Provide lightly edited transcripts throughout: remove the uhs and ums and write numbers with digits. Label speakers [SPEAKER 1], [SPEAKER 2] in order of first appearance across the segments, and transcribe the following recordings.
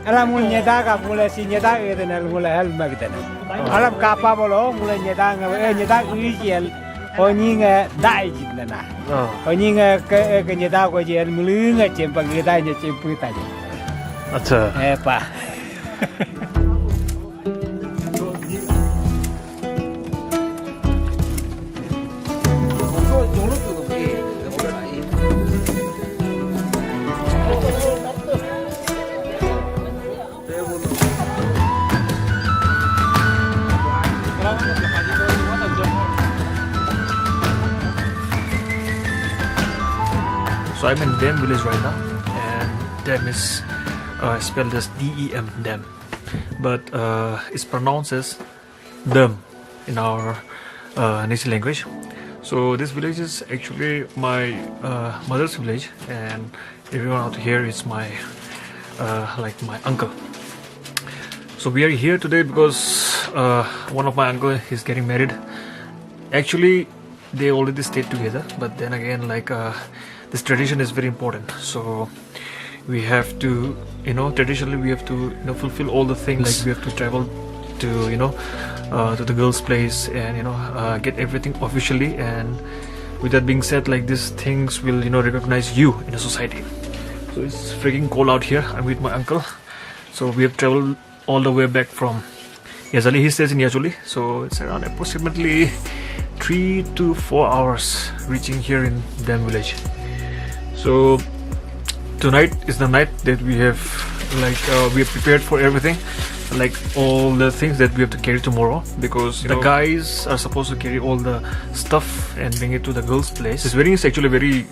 [SPEAKER 1] Alam mulai nyeda mulai si nyeda itu nih mulai hal begitu nih. Alam kapal bolo mulai nyeda ujian, oni dai jin na. Oni ke nyeda ko jian mulai cempang nyeda cempang tadi.
[SPEAKER 2] अच्छा
[SPEAKER 1] Pak.
[SPEAKER 2] So I'm in Dem village right now, and Dem is spelled as D-E-M, Dem, but it's pronounced as Dem in our native language. So this village is actually my mother's village, and everyone out here is my like my uncle. So we are here today because one of my uncle is getting married. Actually, they already stayed together, but then again, like this tradition is very important. So we have to, traditionally we have to, fulfill all the things. Like we have to travel to, to the girl's place and get everything officially. And with that being said, like these things will, recognize you in a society. So it's freaking cold out here. I'm with my uncle. So we have traveled all the way back from Yazali. He stays in Yazuli, so it's around approximately 3 to 4 hours reaching here in Dem village. So tonight is the night that we have we have prepared for everything, like all the things that we have to carry tomorrow, because the guys are supposed to carry all the stuff and bring it to the girl's place. This wedding is actually very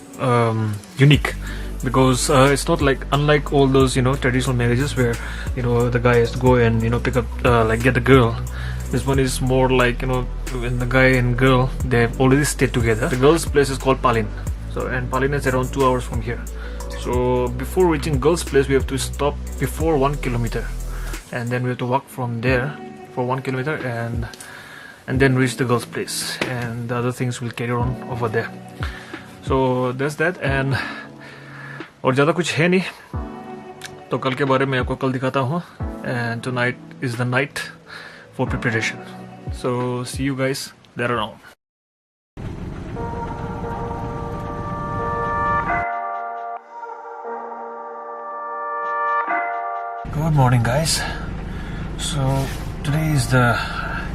[SPEAKER 2] unique, because it's not like unlike all those traditional marriages where the guy has to go and pick up get the girl. This one is more like when the guy and girl, they have already stayed together. The girl's place is called Palin. So and Palin is around 2 hours from here. So before reaching girl's place, we have to stop before 1 kilometer, and then we have to walk from there for 1 kilometer and then reach the girl's place, and the other things will carry on over there. So that's that. And और ज़्यादा कुछ है नहीं, तो कल के बारे में आपको कल दिखाता हूँ. And tonight is the night for preparation. So see you guys there around. Good morning, guys. So today is the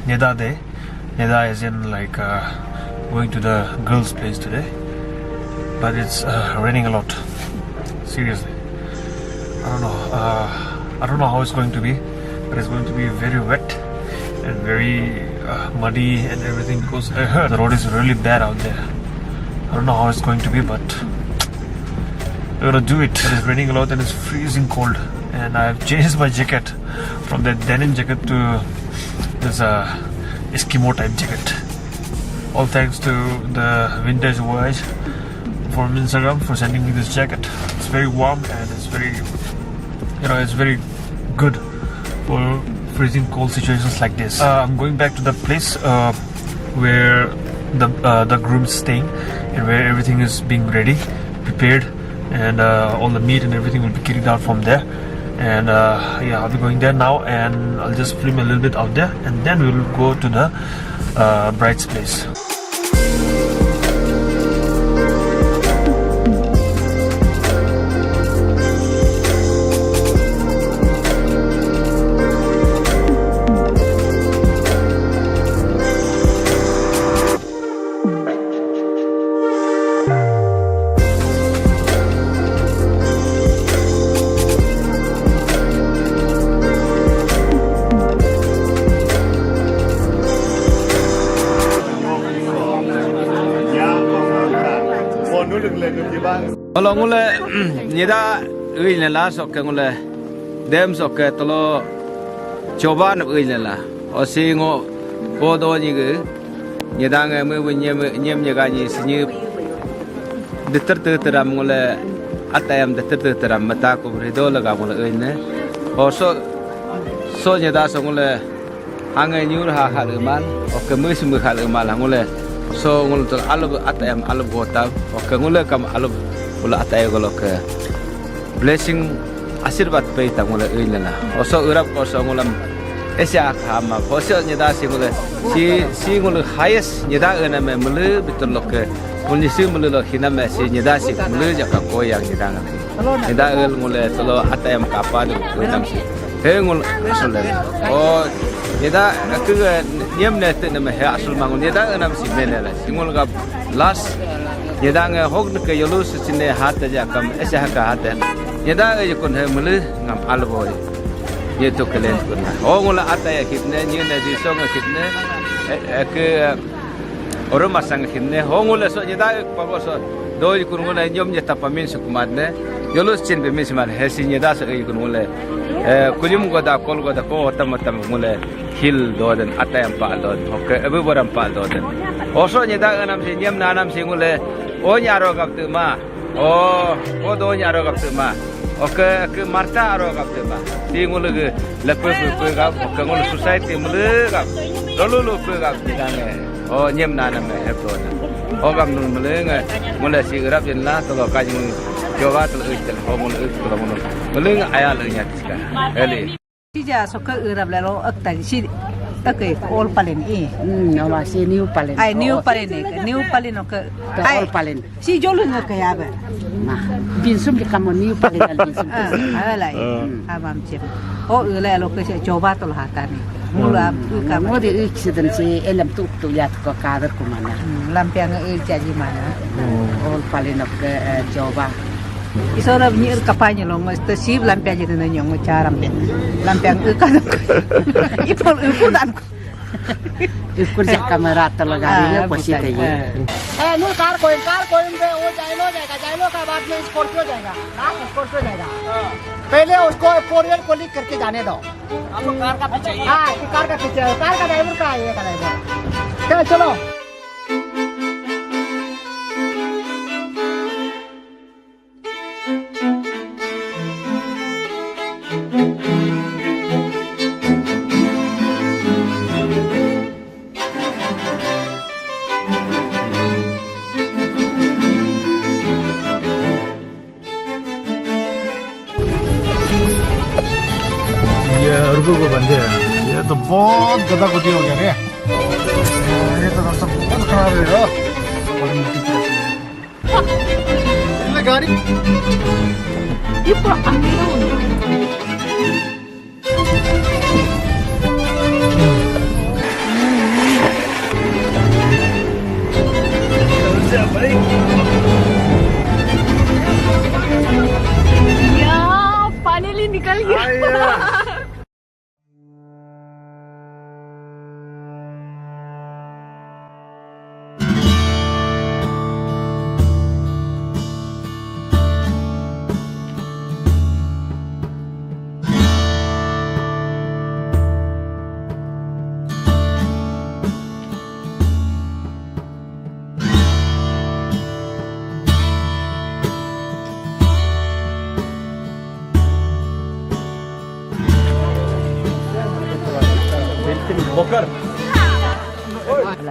[SPEAKER 2] Neda day. Neda is in going to the girl's place today, but it's raining a lot. Seriously, I don't know how it's going to be, but it's going to be very wet and very muddy and everything, because I heard the road is really bad out there. I don't know how it's going to be, but we're gonna do it. It's raining a lot and it's freezing cold, and I've changed my jacket from that denim jacket to this Eskimo type jacket. All thanks to the Vintage Voyage from Instagram for sending me this jacket. It's very warm and it's very it's very good for freezing cold situations like this. I'm going back to the place where the groom's staying, and where everything is being ready, prepared, and all the meat and everything will be carried out from there. And I'll be going there now, and I'll just film a little bit out there, and then we will go to the bride's place.
[SPEAKER 1] Kalau ngule nyeda uin la sok ke ngule dem sok ke tolo coba nak uin la osi ngo bodo ni ke nyeda ngai mu nyem nyega ni sinyi deter teram ngule
[SPEAKER 3] atayam da teram mata ko brido laga mula ne o so nyeda so ngule hangai nyur ha mal o ke mus mu mal ngule so ngul to alub atayam alub gota o ke ngule kam alub ula atay golo ke blessing asirbat pe ta ngule na o so urap ko so ngulam Asia kama posio nyeda singule si ngule highest nyeda ena me mulu betul lo ke polisi mulu lo hina me si nyeda si mulu jaka ko yang nyeda ngale nyeda el ngule tolo atayam kapa du nam si he ngul sole o nyeda ke nyem ne te me he asul mangun nyeda nam si me le singul ga last nyeda nge hok ke yolu sine hat ja kam Asia ka hat nyeda e kon he mulu ngam alboy ये तो कलें करना हो गुला आता है कितने ये नदी सोंग कितने एक और मसंग कितने हो गुला सो ये दाग पगो सो दो ये कुरुंगुला यम ये तपमिन सुकुमार ने योलुस चिन बेमिन सुमार है सिन ये दाग सो ये कुरुंगुला कुलिम गोदा कोल गोदा को तम तम गुला हिल दोदन आता है पाल दोदन ओके अभी बरम पाल दोदन ओसो ये दाग नाम से यम नाम से गुला ओ यारो कब तक मा ओ दो यारो कब तक मा oke ke marta aro kapte ba tingul ge lepe ga oke ngul society mulu ga lolu ga dane o nyem nana me hepto o gam nun mulu nge mula si grab jenla to ka jing jowa to tel ho mulu to mulu aya le nya tika eli
[SPEAKER 4] si ja so ka grab le lo ak ta si ta ke all palen
[SPEAKER 5] no ma si new palen
[SPEAKER 4] ai new palen no ka
[SPEAKER 5] all palen
[SPEAKER 4] si jolu no ka ya ba
[SPEAKER 5] ma binsum di kamu new palen al binsum
[SPEAKER 4] ala abam cem o le lo ke coba to ha ta ni mula ka
[SPEAKER 5] mo di accident si elam tu ya ko kadar ko mana
[SPEAKER 4] lampiang jadi mana
[SPEAKER 5] all palen of ke coba
[SPEAKER 4] isora nyir kapanya lo mesti sib lampiang jadi nyong cara lampiang ka ipol dan
[SPEAKER 5] ikut jak kamera talaga ni posisi ye
[SPEAKER 6] नो कार कोई पे वो Xylo का बाद में Scorpio जाएगा Scorpio जाएगा पहले उसको 4 व्हीलर को लिख करके जाने दो आपको कार का पीछे हां कार का पीछे कार का ड्राइवर का है ये का ड्राइवर चलो
[SPEAKER 2] को बंदे ये तो बहुत गदा गुदी हो गया रे ये तो रास्ता बहुत खराब है रो और मिट्टी ये गाड़ी
[SPEAKER 4] ये पूरा अंधेरा हो गया फाइनली निकल गया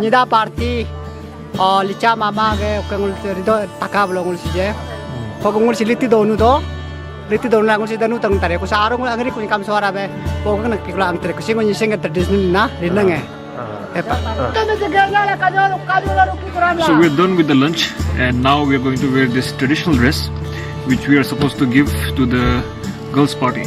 [SPEAKER 4] निदा पार्टी और लिचा मामा के कंगुल तो तका ब्लोंगुल सिजे पगुल सिलिति दोनु तो लिति दोनु लागुल सिदनु तंग तारे को सारो अंगरी कुनि काम सवारा बे पोगन किला अंतरे को सिंगो निसेंग ट्रेडिशनल ना रिनंगे
[SPEAKER 2] So we're done with the lunch and now we're going to wear this traditional dress which we are supposed to give to the girls party.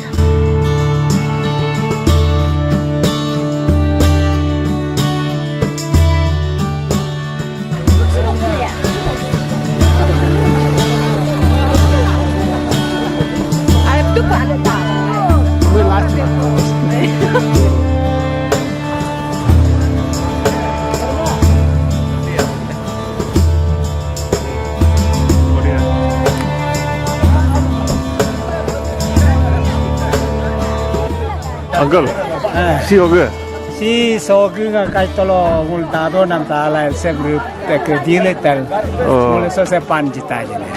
[SPEAKER 2] Uncle, see you good.
[SPEAKER 1] si sogunga kai tolo mul dado nam tala se group ke diletal mul so se pan jita jene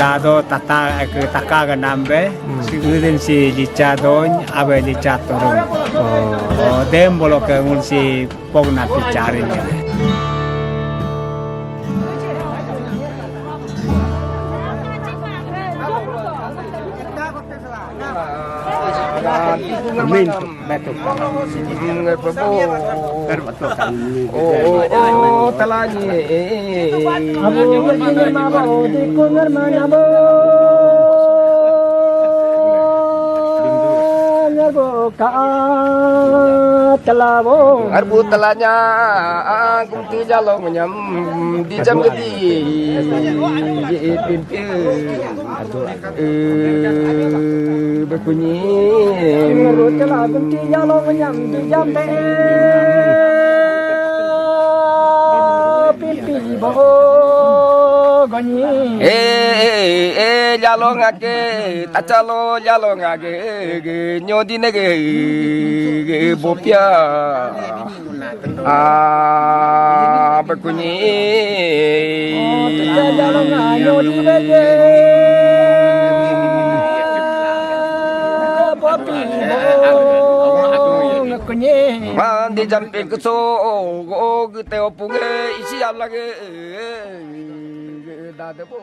[SPEAKER 1] dado tata ke taka ga nambe si gudin si jicha don abe jicha torun dem bolo ke mul si pogna pichari ne Amin. Betul.
[SPEAKER 3] Oh, talani.
[SPEAKER 6] Abu berjingir mabau di kungar manabo. Nerbo ka telabo.
[SPEAKER 3] Arbu telanya gumti jalo menyam di jam gedi pimpi berbunyi
[SPEAKER 6] Nerbo telah gumti jalo menyam di jam te pipi bo gonyi.
[SPEAKER 3] Jalo ngake tacalo jalo ngake nyodi nege bopia berbunyi
[SPEAKER 6] Jalo nyodi nege bopi bo gonyi.
[SPEAKER 3] Mandi jampe keso gete opunge isi alage dadebo.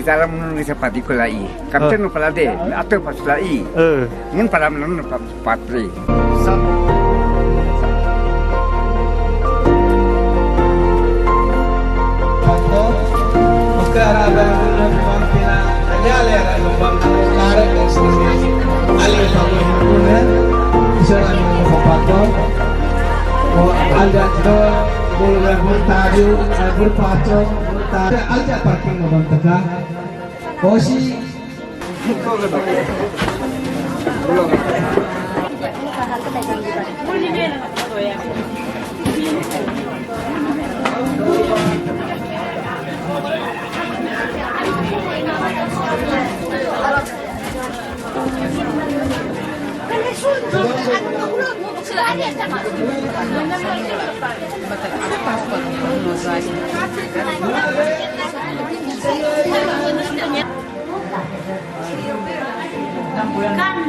[SPEAKER 7] Cara menurut seperti kulai, kapten pelade atau pas kulai, mungkin pada menurut patri.
[SPEAKER 8] Aja parking ngomong tegak. Osi.
[SPEAKER 9] Nah,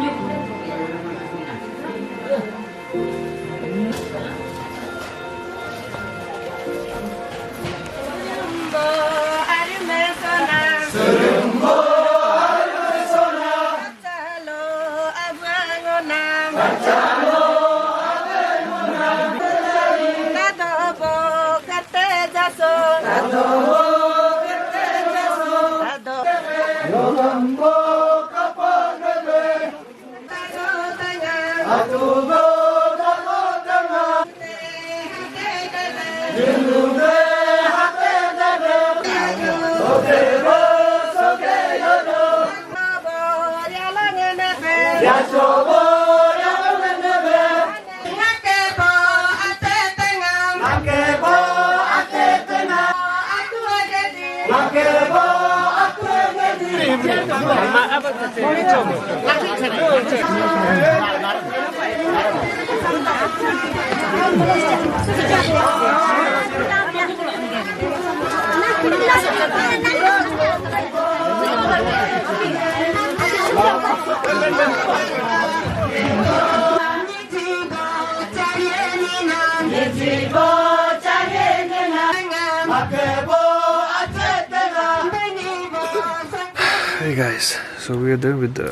[SPEAKER 2] Hey guys, so we are done with the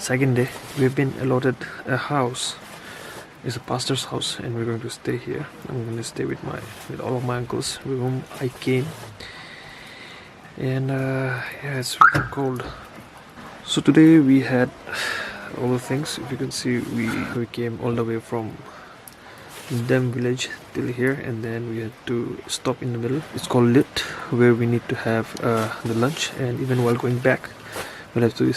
[SPEAKER 2] second day. We've been allotted a house. It's a pastor's house, and we're going to stay here. I'm going to stay with all of my uncles with whom I came. And yeah, it's really cold. So today we had all the things. If you can see, we came all the way from Dem village till here, and then we had to stop in the middle. It's called Lit, where we need to have the lunch, and even while going back, we'll have to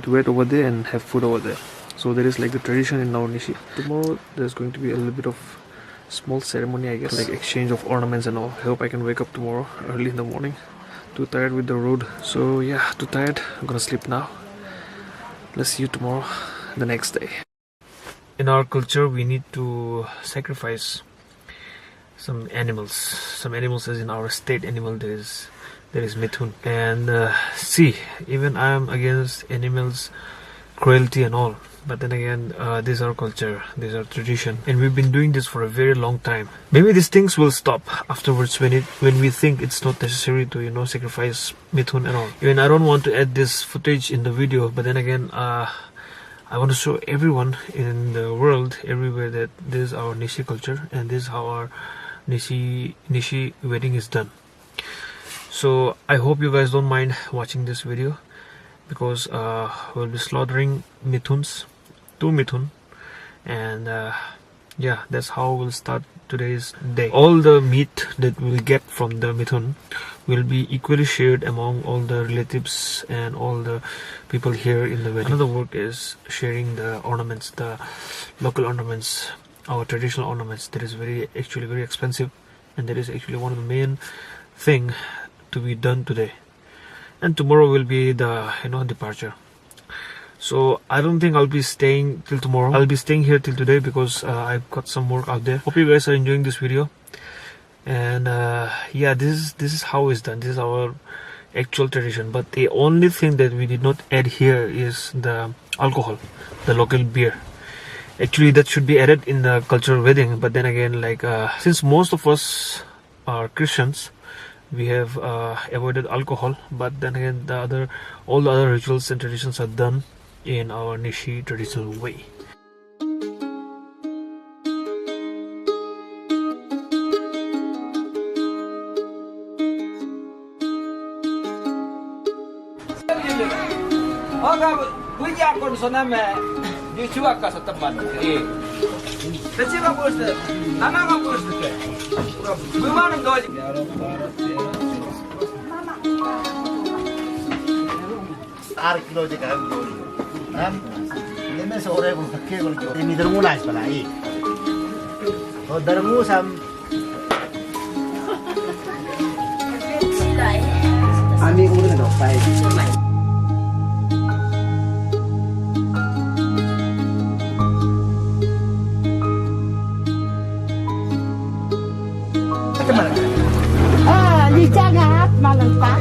[SPEAKER 2] wait over there and have food over there. So there is like the tradition in our Nishi. Tomorrow there's going to be a little bit of small ceremony, I guess, like exchange of ornaments and all. I hope I can wake up tomorrow early in the morning. Too tired with the road, so yeah, too tired. I'm gonna sleep now. Let's see you tomorrow, the next day. In our culture, we need to sacrifice some animals. Some animals, as in our state animal, there is Mithun. And see, even I am against animals' cruelty and all. But then again, this is our culture, this is our tradition, and we've been doing this for a very long time. Maybe these things will stop afterwards when we think it's not necessary to sacrifice Mithun and all. Even I don't want to add this footage in the video, but then again, I want to show everyone in the world, everywhere, that this is our Nishi culture and this is how our Nishi wedding is done. So I hope you guys don't mind watching this video, because we'll be slaughtering two Mithun, and yeah, that's how we'll start today's day. All the meat that we'll get from the Mithun will be equally shared among all the relatives and all the people here in the wedding. Another work is sharing the ornaments, the local ornaments, our traditional ornaments. That is actually very expensive, and that is actually one of the main thing to be done today. And tomorrow will be the departure. So I don't think I'll be staying till tomorrow. I'll be staying here till today because I've got some work out there. Hope you guys are enjoying this video. And yeah, this is how it's done. This is our actual tradition. But the only thing that we did not add here is the alcohol, the local beer. Actually, that should be added in the cultural wedding. But then again, like since most of us are Christians, we have avoided alcohol. But then again, all the other rituals and traditions are done in our Nishi traditional way.
[SPEAKER 6] Ini sore pun pakai kalau ini dermu lah sebenarnya. Oh dermu sam. Ami kemudian dok baik.
[SPEAKER 5] Jangan malam pak.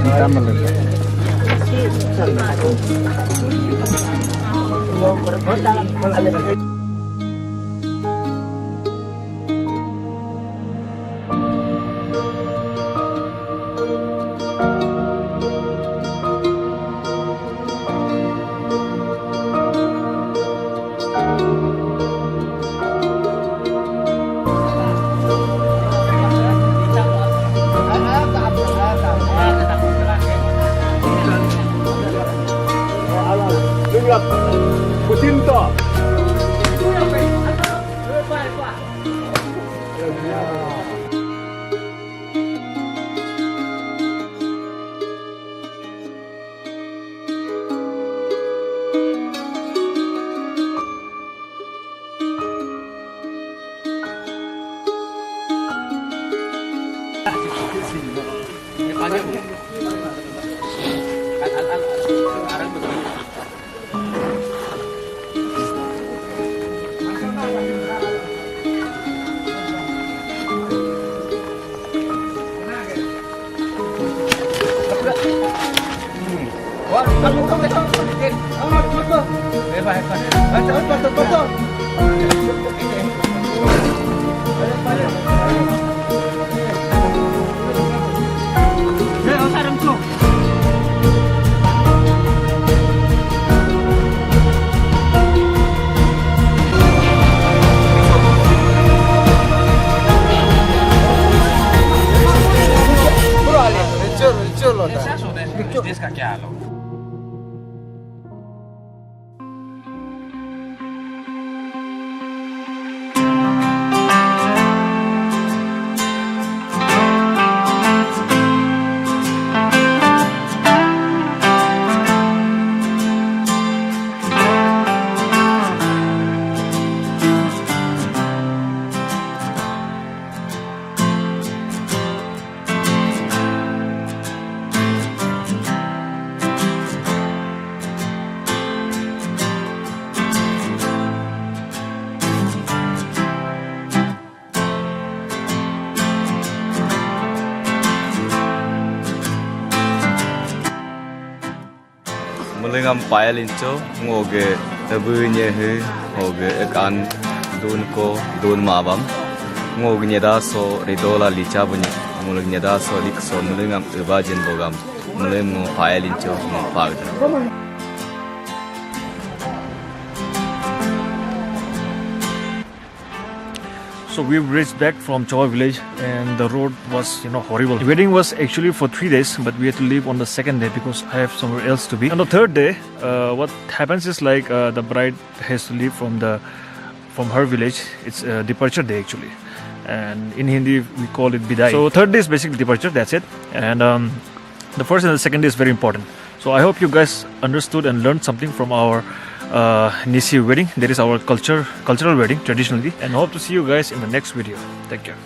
[SPEAKER 3] Wah, kamu
[SPEAKER 1] इसका क्या हाल होगा।
[SPEAKER 3] mulai ngam payal inco ngoge tabunya he ngoge ekan dun ko dun mabam ngoge nyeda so ridola licha bunya mulai nyeda so lik so mulai ngam ebajin bogam mulai ngo payal inco ngo pagda.
[SPEAKER 2] So we reached back from Chowa village and the road was horrible. The wedding was actually for 3 days, but we had to leave on the second day because I have somewhere else to be. On the third day, what happens is like the bride has to leave from her village. It's a departure day actually, and in Hindi we call it bidai. So third day is basically departure. That's it. And the first and the second day is very important. So I hope you guys understood and learned something from our Nisi wedding. That is our cultural wedding traditionally, and hope to see you guys in the next video. Take care.